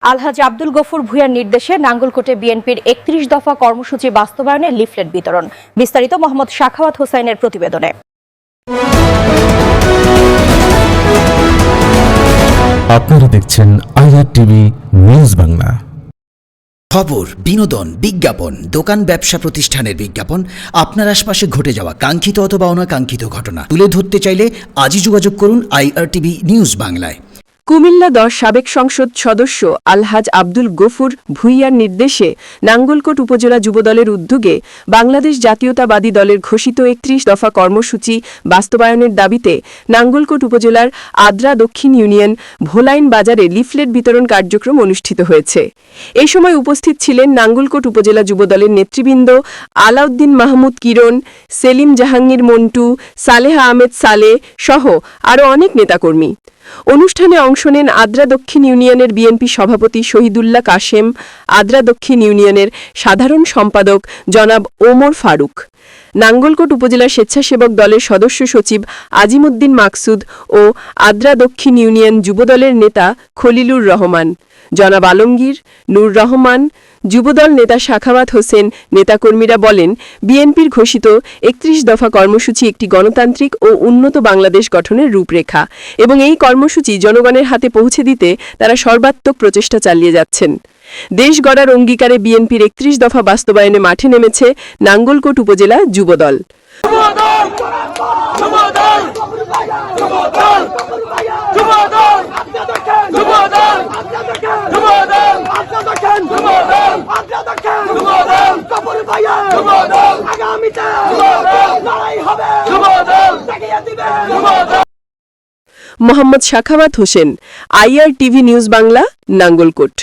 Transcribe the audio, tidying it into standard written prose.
আলহাজ আব্দুল গফুর ভূঁইয়ার নির্দেশে নাঙ্গলকোটে বিএনপির ৩১ দফা কর্মসূচি বাস্তবায়নে লিফলেট বিতরণ। বিস্তারিত মোহাম্মদ সাখাওয়াত হোসাইনের প্রতিবেদনে। আপনারা দেখছেন IRTV নিউজ বাংলা। খবর, বিনোদন, বিজ্ঞাপন, দোকান, ব্যবসা প্রতিষ্ঠানের বিজ্ঞাপন, আপনার আশপাশে ঘটে যাওয়া কাঙ্ক্ষিত অথবা অনাকাঙ্ক্ষিত ঘটনা তুলে ধরতে চাইলে আজই যোগাযোগ করুন IRTV নিউজ বাংলায়। কুমিল্লা 10 সাবেক সংসদ সদস্য আলহাজ আব্দুল গফুর ভূঁইয়ার নির্দেশে নাঙ্গলকোট উপজেলা যুবদলের উদ্যোগে বাংলাদেশ জাতীয়তাবাদী দলের ঘোষিত ৩১ দফা কর্মসূচি বাস্তবায়নের দাবিতে নাঙ্গলকোট উপজেলার আদ্রা দক্ষিণ ইউনিয়ন ভোলাইন বাজারে লিফলেট বিতরণ কার্যক্রম অনুষ্ঠিত হয়েছে। এই সময় উপস্থিত ছিলেন নাঙ্গলকোট উপজেলা যুবদলের নেতৃবৃন্দ আলাউদ্দিন মাহমুদ কিরণ, সেলিম জাহাঙ্গীর মন্টু, সালেহা আহমেদ সালে সহ আরও অনেক নেতাকর্মী। অনুষ্ঠানে অংশ নেন আদ্রা দক্ষিণ ইউনিয়নের বিএনপি সভাপতি শহীদুল্লাহ কাশেম, আদ্রা দক্ষিণ ইউনিয়নের সাধারণ সম্পাদক জনাব ওমর ফারুক, নাঙ্গলকোট উপজেলা স্বেচ্ছাসেবক দলের সদস্য সচিব আজিমউদ্দিন মাকসুদ ও আদ্রা দক্ষিণ ইউনিয়ন যুবদলের নেতা খলিলুর রহমান, জনাব আলমগীর, নূর রহমান, যুবদল নেতা সাখাওয়াত হোসেন। নেতাকর্মীরা বলেন, বিএনপির ঘোষিত ৩১ দফা কর্মসূচি একটি গণতান্ত্রিক ও উন্নত বাংলাদেশ গঠনের রূপরেখা এবং এই কর্মসূচি জনগণের হাতে পৌঁছে দিতে তারা সর্বাত্মক প্রচেষ্টা চালিয়ে যাচ্ছেন। দেশ গড়ার অঙ্গীকারে বিএনপির ৩১ দফা বাস্তবায়নে মাঠে নেমেছে নাঙ্গলকোট উপজেলা যুবদল। Mohammad Sakhawat Hossain, IRTV news Bangla, Nangalkot.